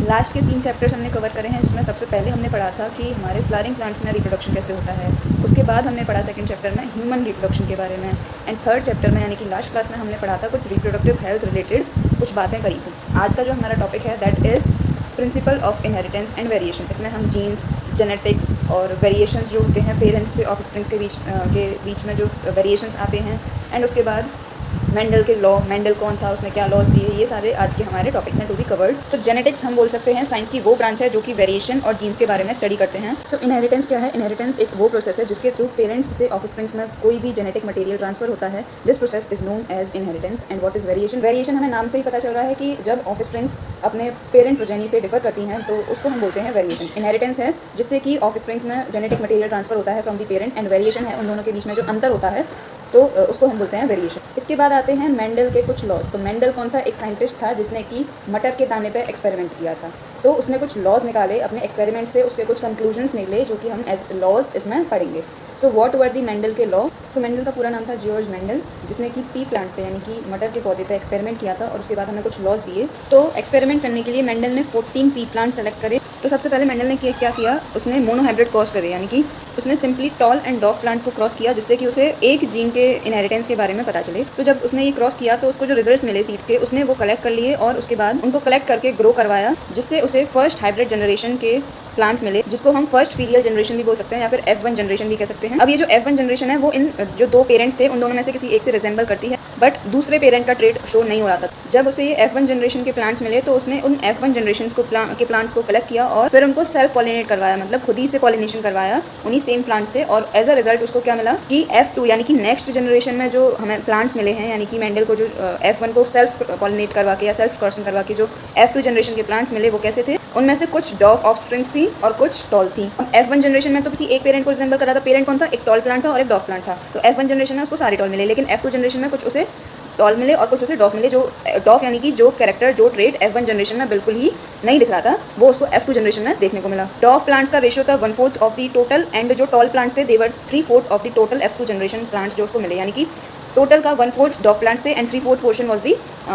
Last के 3 chapters हमने cover करे हैं, जिसमें सबसे पहले हमने पढ़ा था कि हमारे फ्लावरिंग प्लांट्स में रिप्रोडक्शन कैसे होता है। उसके बाद हमने पढ़ा सेकंड चैप्टर में ह्यूमन रिप्रोडक्शन के बारे में, एंड थर्ड चैप्टर में यानी कि लास्ट क्लास में हमने पढ़ा था कुछ रिप्रोडक्टिव हेल्थ रिलेटेड कुछ बातें करी थी। आज का जो हमारा टॉपिक है that is principle of inheritance and variation. इसमें हम जीन्स, जेनेटिक्स और वेरिएशंस जो होते हैं पेरेंट्स से ऑफस्प्रिंग्स के बीच में जो वेरिएशंस आते हैं, एंड उसके बाद मेंडल के लॉ, मेंडल कौन था, उसने क्या लॉज दिए, ये सारे आज के हमारे टॉपिक्स हैं टू बी कवर्ड। तो जेनेटिक्स हम बोल सकते हैं साइंस की वो ब्रांच है जो कि वेरिएशन और जीन्स के बारे में स्टडी करते हैं। सो इनहेरिटेंस क्या है? इनहेरिटेंस एक वो प्रोसेस है जिसके थ्रू पेरेंट्स से ऑफस्प्रिंग्स में कोई भी जेनेटिक मटेरियल ट्रांसफर होता है। This process is known as inheritance. And what is variation? Variation हमें नाम से ही पता चल रहा है कि जब ऑफस्प्रिंग्स अपने पेरेंट प्रोजेनी से डिफर करती हैं तो उसको हम बोलते हैं वेरिएशन। इनहेरिटेंस है जिससे कि ऑफस्प्रिंग्स में जेनेटिक मटेरियल ट्रांसफर होता है from the parent, and variation है उन दोनों के बीच में जो अंतर होता है, तो उसको हम बोलते हैं वेरिएशन। इसके बाद आते हैं मेंडल के कुछ लॉज। तो मेंडल कौन था? एक साइंटिस्ट था जिसने कि मटर के दाने पे एक्सपेरिमेंट किया था। तो उसने कुछ लॉज निकाले अपने एक्सपेरिमेंट से, उसके कुछ कंक्लूजन्स निकले जो कि हम एज लॉज इसमें पढ़ेंगे। So what were the Mendel के लॉ? सो मेंडल का पूरा नाम था जॉर्ज मेंडल, जिसने कि पी प्लांट पे यानी कि मटर के पौधे पे एक्सपेरिमेंट किया था और उसके बाद हमें कुछ लॉज दिए। तो एक्सपेरिमेंट करने के लिए मेंडल ने 14 पी प्लांट सेलेक्ट करे। तो सबसे पहले मेंडल ने क्या किया, उसने मोनोहाइब्रिड क्रॉस करे, यानी कि उसने सिंपली टॉल एंड डॉफ प्लांट को क्रॉस किया, जिससे कि उसे एक जीन के इनहेरिटेंस के बारे में पता चले। तो जब उसने ये क्रॉस किया तो उसको जो रिजल्ट्स मिले सीड्स के, उसने वो कलेक्ट कर लिए और उसके बाद उनको कलेक्ट करके ग्रो करवाया, जिससे उसे फर्स्ट हाइब्रिड जनरेशन के प्लांट्स मिले, जिसको हम फर्स्ट फीलियल जनरेशन भी बोल सकते हैं या फिर F1 जनरेशन भी कह सकते हैं। अब ये जो F1 जनरेशन है वो इन जो दो पेरेंट्स थे उन दोनों में से किसी एक से रिजेंबल करती है, बट दूसरे पेरेंट का ट्रेट शो नहीं हो रहा था। जब उसे ये F1 जनरेशन के प्लांट्स मिले तो उसने उन F1 जनरेशन के प्लांट्स को कलेक्ट किया और फिर उनको सेल्फ पॉलिनेट करवाया, मतलब खुद ही से पॉलिनेशन करवाया उन्हीं सेम प्लांट से। और एज अ रिजल्ट उसको क्या मिला कि F2 यानी कि नेक्स्ट जनरेशन में जो हमें प्लांट्स मिले हैं, यानी कि मेंडल को जो F1 को सेल्फ पॉलिनेट करवा के या सेल्फ क्रॉसिंग करवा के जो F2 जनरेशन के प्लांट्स मिले वो कैसे थे? उनमें से कुछ डॉफ ऑफस्प्रिंग्स थी और कुछ टॉल थी। F1 जनरेशन में तो किसी एक पेरेंट को रिजेंबल कर रहा था। पेरेंट कौन था? एक टॉल प्लांट था और एक डॉफ प्लांट था। तो F1 जनरेशन में उसको सारे टॉल मिले, लेकिन F2 जनरेशन में कुछ उसे टॉल मिले और कुछ उसे डॉफ मिले। जो डॉफ यानी कि जो कैरेक्टर, जो ट्रेट F1 जनरेशन में बिल्कुल ही नहीं दिख रहा था, वो उसको F2 जनरेशन में देखने को मिला। डॉफ प्लांट्स का रेशियो था 1/4 ऑफ द टोटल, एंड जो टॉल प्लांट्स थे देवर 3/4 of the total F2 generation plants जो उसको मिले, यानी कि टोटल का 1/4 डॉफ प्लांट्स थे and 3/4 portion was the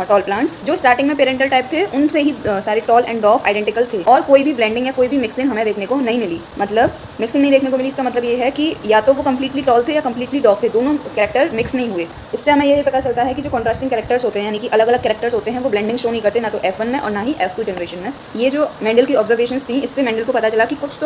tall plants. जो स्टार्टिंग में पेरेंटल टाइप थे उनसे ही सारे टॉल एंड डॉफ आइडेंटिकल थे और कोई भी ब्लेंडिंग या कोई भी मिक्सिंग हमें देखने को नहीं मिली। मतलब मिक्सिंग नहीं देखने को मिली, इसका मतलब ये है कि या तो वो कंप्लीटली टॉल थे या कंप्लीटली डॉफ थे, दोनों कैरेक्टर मिक्स नहीं हुए। इससे हमें ये पता चलता है कि जो कॉन्ट्रास्टिंग कैरेक्टर्स होते हैं, यानी कि अलग अलग कैरेक्टर्स होते हैं, वो ब्लेंडिंग शो नहीं करते, ना तो F1 में और ना ही F2 जनरेशन में। ये जो मेंडल की ऑब्जर्वेशंस थी, इससे मेंडल को पता चला कि कुछ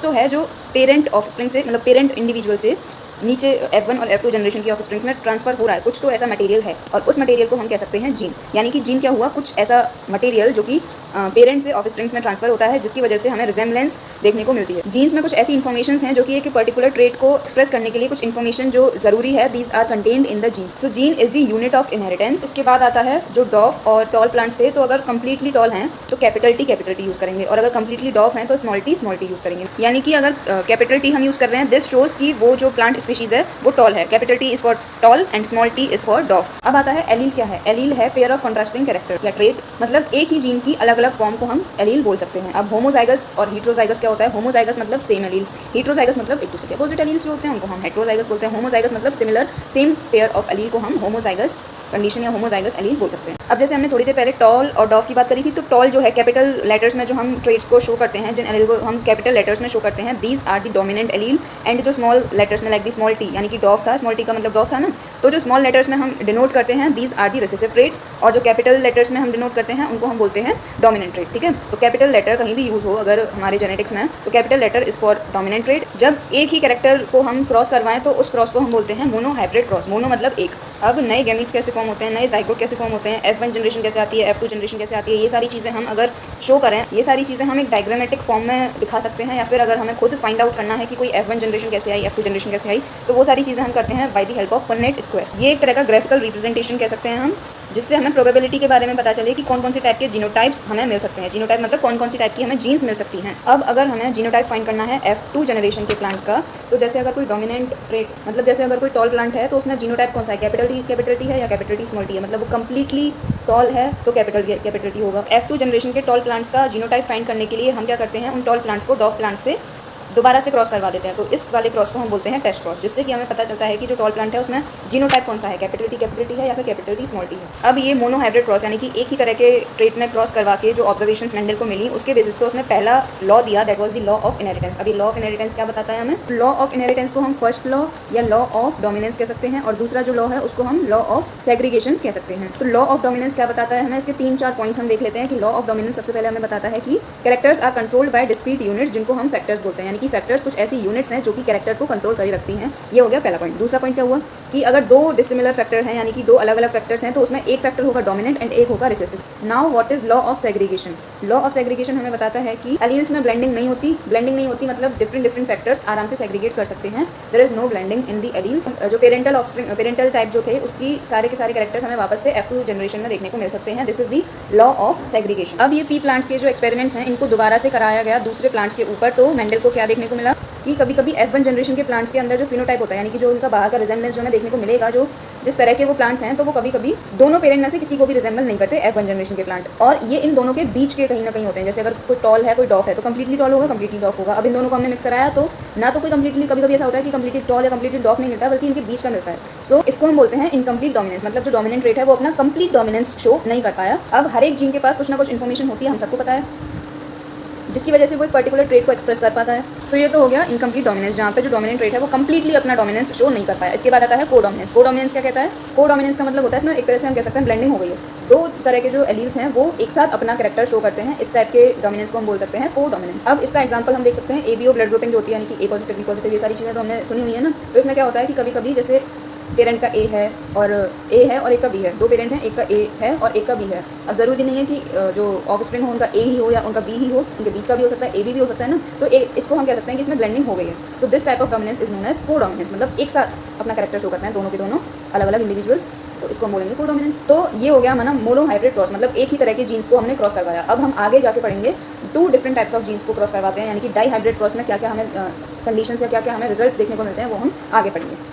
तो है जो पेरेंट ऑफस्प्रिंग से, मतलब पेरेंट इंडिविजुअल से नीचे F1 और F2 जनरेशन की ऑफस्प्रिंग्स में ट्रांसफर हो रहा है। कुछ तो ऐसा मटेरियल है और उस मटेरियल को हम कह सकते हैं जीन। यानी कि जीन क्या हुआ? कुछ ऐसा मटेरियल जो कि पेरेंट से ऑफस्प्रिंग्स में ट्रांसफर होता है, जिसकी वजह से हमें रिजेम्बलेंस देखने को मिलती है। जीन्स में कुछ ऐसी इन्फॉर्मेशन हैं जो कि एक पर्टिकुलर ट्रेट को एक्सप्रेस करने के लिए कुछ इन्फॉर्मेशन जो जरूरी है, these are contained in the genes. So gene is the unit of inheritance. इसके बाद आता है जो डॉफ और टॉल प्लांट्स थे, तो अगर कंप्लीटली टॉल हैं तो कैपिटल टी यूज करेंगे, और अगर कंप्लीटली डॉफ हैं तो स्मॉल टी यूज करेंगे। यानी कि अगर कैपिटल टी हम यूज कर रहे हैं, दिस शोज कि वो जो प्लांट स्पीशीज है वो टॉल है। Capital T is for tall and small T is for dwarf. अब आता है एलील। क्या है एलील? है पेयर ऑफ कॉन्ट्रास्टिंग कैरेक्टर या ट्रेट, मतलब एक ही जीन की अलग अलग फॉर्म को हम एलील बोल सकते हैं। अब होमोजाइगस और हेट्रोजाइगस क्या होता है? होमोजाइगस मतलब सेम एलील, हेट्रोजाइगस मतलब एक दूसरे के अपोजिट एलील्स जो होते हैं उनको हम हेट्रोजाइगस बोलते हैं। होमोजाइगस मतलब similar, same pair of allele को हम होमोजाइगस कंडीशन या होमोजाइगस एलील बोल सकते हैं। अब जैसे हमने थोड़ी देर पहले टॉल और डॉफ की बात करी थी, तो टॉल जो है कैपिटल लेटर्स में जो हम ट्रेट्स को शो करते हैं, जिन एलील को हम कैपिटल लेटर्स में शो करते हैं, these are the dominant allele. And जो स्मॉल लेटर्स में लाइक द स्मॉल टी, यानी कि डॉफ था, स्मॉल टी का मतलब डॉफ था ना, तो जो स्मॉल लेटर्स में हम डिनोट करते हैं these are the recessive traits, और जो कैपिटल लेटर्स में हम डिनोट करते हैं उनको हम बोलते हैं डोमिनेंट ट्रेट। ठीक है, तो कैपिटल लेटर कहीं भी यूज हो अगर हमारे जेनेटिक्स में, तो capital letter is for dominant trait. जब एक ही कैरेक्टर को हम क्रॉस करवाएं तो उस क्रॉस को हम बोलते हैं मोनोहाइब्रिड क्रॉस। मोनो मतलब एक। अब नए गैमीट्स कैसे फॉर्म होते हैं, नए जाइगोट कैसे फॉर्म होते हैं, F1 जनरेशन कैसे आती है, F2 जनरेशन कैसे आती है, ये सारी चीज़ें हम अगर शो करें, ये सारी चीज़ें हम एक डायग्रामेटिक फॉर्म में दिखा सकते हैं, या फिर अगर हमें खुद फाइंड आउट करना है कि कोई F1 जनरेशन कैसे आई, F2 जनरेशन कैसे आई, तो वो सारी चीज़ें हम करते हैं by the help of पुन्नेट square. ये एक तरह का ग्राफिकल रिप्रेजेंटेशन कह सकते हैं हम, जिससे हमें प्रोबेबिलिटी के बारे में पता चले कि कौन कौन से टाइप के जीनोटाइप्स हमें मिल सकते हैं। जीनोटाइप मतलब कौन कौन सी टाइप की हमें जीन्स मिल सकती हैं। अब अगर हमें जीनोटाइप फाइंड करना है F2 जनरेशन के प्लांट्स का, तो जैसे अगर कोई डोमिनेंट ट्रेट, मतलब जैसे अगर कोई टॉल प्लांट है तो उसमें जीनोटाइप कौन सा है? कैपिटल टी है या कैपिटल टी स्मॉल टी है, मतलब वो कंप्लीटली टॉल है तो कैपिटल टी होगा। F2 जनरेशन के टॉल प्लांट्स का जीनोटाइप फाइंड करने के लिए हम क्या करते हैं, उन टॉल प्लांट्स को डॉफ प्लांट से दोबारा से क्रॉस करवा देते हैं, तो इस वाले क्रॉस को हम बोलते हैं टेस्ट क्रॉस, जिससे कि हमें पता चलता है कि जो टॉल प्लांट है उसमें जीनोटाइप कौन सा है, कैपिटल टी है या फिर कैपिटल टी स्मॉल टी है। अब ये मोनो हाइब्रिड क्रॉस यानी कि एक ही तरह के ट्रेट में क्रॉस करवा के जो ऑब्जर्वेशंस मेंडल को मिली उसके बेसिस पे उसने पहला लॉ दिया, that was the law of inheritance. अभी लॉ ऑफ इनहेरिटेंस क्या बताता है हमें? लॉ ऑफ इनहेरिटेंस को हम फर्स्ट लॉ या लॉ ऑफ डोमिनेंस कह सकते हैं, और दूसरा जो लॉ है उसको हम लॉ ऑफ सेग्रीगेशन कह सकते हैं। तो लॉ ऑफ डोमिनेंस क्या बताता है हमें? इसके 3-4 पॉइंट्स हम देख लेते हैं कि लॉ ऑफ डोमिनेंस सबसे पहले हमें बताता है कि characters are controlled by discrete units, जिनको हम फैक्टर्स बोलते हैं, यानी कि फैक्टर्स कुछ ऐसी यूनिट्स हैं जो कि कैरेक्टर को कंट्रोल कर रखती हैं। ये हो गया पहला पॉइंट। दूसरा पॉइंट क्या हुआ कि अगर दो डिसिमिलर फैक्टर हैं, यानी कि दो अलग अलग फैक्टर्स हैं, तो उसमें एक फैक्टर होगा डोमिनेंट एंड एक होगा recessive. Now what is law of segregation? Law of segregation हमें बताता है कि एलील्स में ब्लेंडिंग नहीं होती। ब्लेंडिंग नहीं होती मतलब डिफरेंट फैक्टर्स आराम से सेग्रीगेट कर सकते हैं। There is no blending in the alleles. जो पेरेंटल टाइप जो थे उसकी सारे के सारे कैरेक्टर्स हमें वापस से F2 जनरेशन में देखने को मिल सकते हैं। This is the law of segregation. अब ये पी प्लांट्स के जो एक्सपेरिमेंट्स हैं इनको दोबारा से कराया गया दूसरे प्लांट्स के ऊपर, तो मेंडल को क्या देखने को मिला कि कभी कभी F1 जनरेशन के प्लांट्स के अंदर जो फिनोटाइप होता है, यानी कि जो उनका बाहर का रिजेंबलेंस जो हमें देखने को मिलेगा, जो जिस तरह के वो प्लांट्स हैं, तो वो कभी कभी दोनों पेरेंट में से किसी को भी रिजेंबल नहीं करते F1 जनरेशन के प्लांट, और ये इन दोनों के बीच के कहीं ना कहीं होते हैं। जैसे अगर कोई टॉल है कोई डॉफ है तो कंप्लीटली टॉल होगा, कंप्लीटली डॉफ होगा। अब इन दोनों को हमने मिक्स कराया तो ना तो कोई कंप्लीटली, कभी कभी ऐसा होता है कि कंप्लीटली टॉल या कंप्लीटली डॉफ नहीं मिलता, बल्कि इनके बीच का मिलता है। सो इसको हम बोलते हैं इनकम्प्लीट डोमिनेंस, मतलब जो डोमिनेंट रेट है वो अपना कंप्लीट डोमिनेंस शो नहीं कर पाया। अब हर एक जीन के पास कुछ ना कुछ इन्फॉर्मेशन होती है, हम सबको पता है, जिसकी वजह से वो एक पर्टिकुलर ट्रेट को एक्सप्रेस कर पाता है। सो ये तो हो गया इनकम्प्लीट डोमिनेंस, जहाँ पे जो डोमिनेंट ट्रेट है वो कंप्लीटली अपना डोमिनेंस शो नहीं कर पाया। इसके बाद आता है कोडोमिनेंस। कोडोमिनेंस क्या कहता है? कोडोमिनेंस का मतलब होता है इसमें एक तरह से हम कह सकते हैं ब्लेंडिंग हो गई है, दो तरह के जो एलील्स हैं वो एक साथ अपना कैरेक्टर शो करते हैं। इस टाइप के डोमिनेंस को हम बोल सकते हैं कोडोमिनेंस। अब इसका एग्जांपल हम देख सकते हैं एबीओ ब्लड ग्रुपिंग जो होती है, यानी कि ए पॉजिटिव बी पॉजिटिव, ये सारी चीज़ें तो हमने सुनी हुई है ना। तो इसमें क्या होता है कि कभी कभी जैसे पेरेंट का ए है और एक का बी है, दो पेरेंट हैं, एक का ए है और एक का बी है। अब ज़रूरी नहीं है कि जो ऑफस्प्रिंग हो उनका ए ही हो या उनका बी ही हो, उनके बीच का भी हो सकता है, ए बी भी हो सकता है ना। तो इसको हम कह सकते हैं कि इसमें ब्लेंडिंग हो गई है। So this type of dominance is known as codominance, मतलब एक साथ अपना कैरेक्टर शो करते हैं दोनों के दोनों अलग अलग इंडिविजुअल्स, तो इसको हम बोलेंगे कोडोमिनेंस। तो ये हो गया हमारा मोनो हाइब्रिड क्रॉस, मतलब एक ही तरह के जीन्स को हमने क्रॉस करवाया। अब हम आगे जाके पढ़ेंगे 2 डिफरेंट टाइप्स ऑफ जीन्स को क्रॉस करवाते हैं, यानी कि डाई हाइब्रिड क्रॉस में क्या क्या हमें कंडीशंस या क्या क्या हमें रिजल्ट्स देखने को मिलते हैं, वो हम आगे पढ़ेंगे।